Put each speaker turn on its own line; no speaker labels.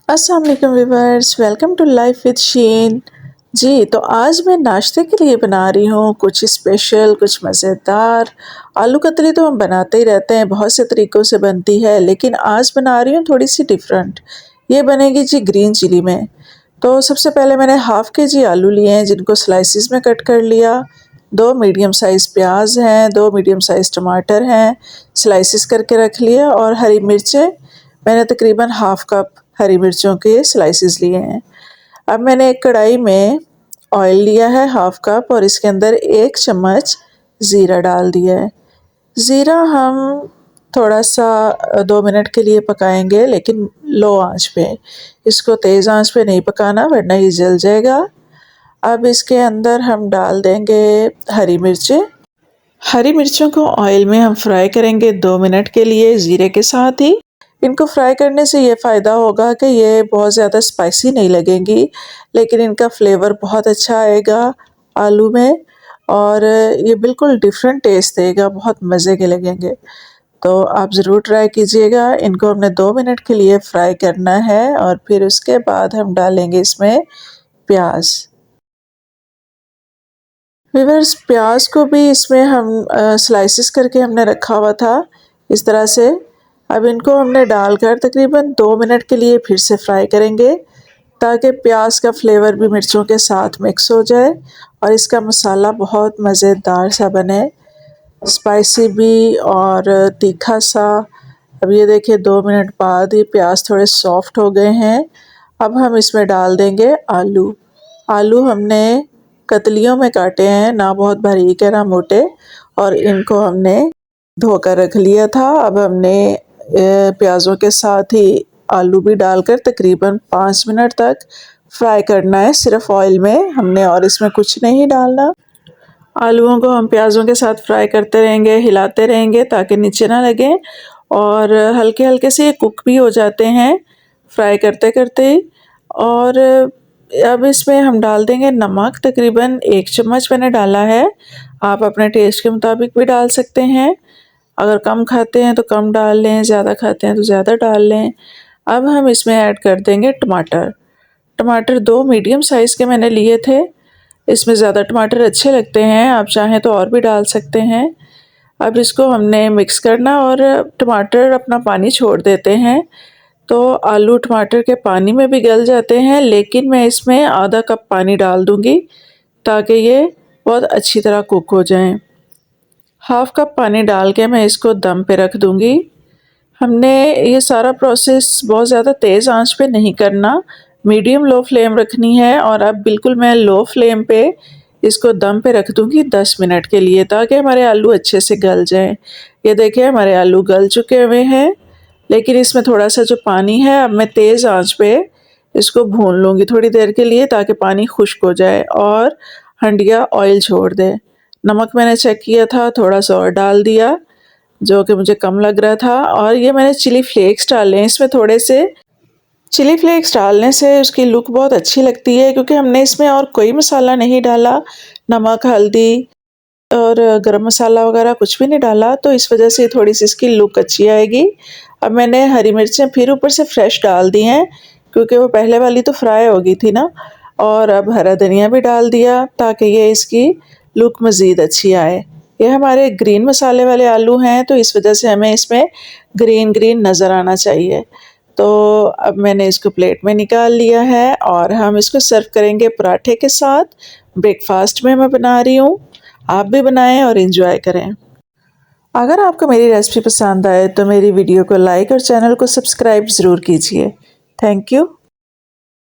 अस्सलाम वालेकुम viewers, welcome to life with Sheen. जी, तो आज मैं नाश्ते के लिए बना रही हूँ कुछ स्पेशल, कुछ मज़ेदार। आलू कतली तो हम बनाते ही रहते हैं, बहुत से तरीक़ों से बनती है, लेकिन आज बना रही हूँ थोड़ी सी डिफरेंट। ये बनेगी जी ग्रीन चिली में। तो सबसे पहले मैंने हाफ़ केजी आलू लिए हैं जिनको स्लाइसिस में कट कर लिया। 2 मीडियम साइज़ प्याज हैं, 2 मीडियम साइज़ टमाटर हैं, स्लाइसिस करके रख लिया। और हरी मिर्चें मैंने तकरीबन हाफ़ कप हरी मिर्चों के स्लाइसिस लिए हैं। अब मैंने एक कढ़ाई में ऑयल लिया है हाफ़ कप और इसके अंदर 1 चम्मच ज़ीरा डाल दिया है। ज़ीरा हम थोड़ा-सा 2 मिनट के लिए पकाएंगे, लेकिन लो आंच पे। इसको तेज़ आंच पे नहीं पकाना वरना ये जल जाएगा। अब इसके अंदर हम डाल देंगे हरी मिर्चें। हरी मिर्चों को ऑयल में हम फ्राई करेंगे 2 मिनट के लिए ज़ीरे के साथ ही। इनको फ्राई करने से ये फ़ायदा होगा कि ये बहुत ज़्यादा स्पाइसी नहीं लगेंगी, लेकिन इनका फ्लेवर बहुत अच्छा आएगा आलू में और ये बिल्कुल डिफरेंट टेस्ट देगा, बहुत मज़े के लगेंगे। तो आप ज़रूर ट्राई कीजिएगा। इनको हमने 2 मिनट के लिए फ्राई करना है और फिर उसके बाद हम डालेंगे इसमें प्याज। व्यूअर्स, प्याज को भी इसमें हम स्लाइसिस करके हमने रखा हुआ था इस तरह से। अब इनको हमने डालकर तकरीबन 2 मिनट के लिए फिर से फ्राई करेंगे ताकि प्याज का फ्लेवर भी मिर्चों के साथ मिक्स हो जाए और इसका मसाला बहुत मज़ेदार सा बने, स्पाइसी भी और तीखा सा। अब ये देखिए 2 मिनट बाद ये प्याज थोड़े सॉफ्ट हो गए हैं। अब हम इसमें डाल देंगे आलू। आलू हमने कतलियों में काटे हैं, ना बहुत बारीक है ना मोटे, और इनको हमने धोकर रख लिया था। अब हमने प्याज़ों के साथ ही आलू भी डालकर तकरीबन 5 मिनट तक फ्राई करना है, सिर्फ ऑयल में हमने, और इसमें कुछ नहीं डालना। आलूओं को हम प्याज़ों के साथ फ्राई करते रहेंगे, हिलाते रहेंगे ताकि नीचे ना लगे और हल्के हल्के से ये कुक भी हो जाते हैं फ्राई करते करते ही। और अब इसमें हम डाल देंगे नमक, तकरीबन 1 चम्मच मैंने डाला है। आप अपने टेस्ट के मुताबिक भी डाल सकते हैं, अगर कम खाते हैं तो कम डाल लें, ज़्यादा खाते हैं तो ज़्यादा डाल लें। अब हम इसमें ऐड कर देंगे टमाटर। टमाटर 2 मीडियम साइज़ के मैंने लिए थे। इसमें ज़्यादा टमाटर अच्छे लगते हैं, आप चाहें तो और भी डाल सकते हैं। अब इसको हमने मिक्स करना और टमाटर अपना पानी छोड़ देते हैं, तो आलू टमाटर के पानी में भी गल जाते हैं, लेकिन मैं इसमें आधा कप पानी डाल दूँगी ताकि ये बहुत अच्छी तरह कुक हो जाएँ। हाफ़ कप पानी डाल के मैं इसको दम पे रख दूँगी। हमने ये सारा प्रोसेस बहुत ज़्यादा तेज़ आंच पे नहीं करना, मीडियम लो फ्लेम रखनी है। और अब बिल्कुल मैं लो फ्लेम पे इसको दम पे रख दूँगी 10 मिनट के लिए ताकि हमारे आलू अच्छे से गल जाएँ। ये देखिए हमारे आलू गल चुके हुए हैं, लेकिन इसमें थोड़ा-सा जो पानी है अब मैं तेज़ आंच पे इसको भून लूँगी थोड़ी देर के लिए ताकि पानी खुश्क हो जाए और हंडिया ऑयल छोड़ दे। नमक मैंने चेक किया था, थोड़ा-सा और डाल दिया जो कि मुझे कम लग रहा था। और ये मैंने चिली फ्लेक्स डाले हैं इसमें थोड़े से। चिली फ्लेक्स डालने से उसकी लुक बहुत अच्छी लगती है, क्योंकि हमने इसमें और कोई मसाला नहीं डाला, नमक, हल्दी और गरम मसाला वगैरह कुछ भी नहीं डाला, तो इस वजह से थोड़ी सी इसकी लुक अच्छी आएगी। अब मैंने हरी मिर्चें फिर ऊपर से फ्रेश डाल दी हैं, क्योंकि वो पहले वाली तो फ्राई हो गई थी ना। और अब हरा धनिया भी डाल दिया ताकि ये इसकी लुक मज़ीद अच्छी आए। ये हमारे ग्रीन मसाले वाले आलू हैं, तो इस वजह से हमें इसमें ग्रीन ग्रीन नज़र आना चाहिए। तो अब मैंने इसको प्लेट में निकाल लिया है और हम इसको सर्व करेंगे पराठे के साथ। ब्रेकफास्ट में मैं बना रही हूँ, आप भी बनाएं और एंजॉय करें। अगर आपको मेरी रेसिपी पसंद आए तो मेरी वीडियो को लाइक और चैनल को सब्सक्राइब ज़रूर कीजिए। Thank you.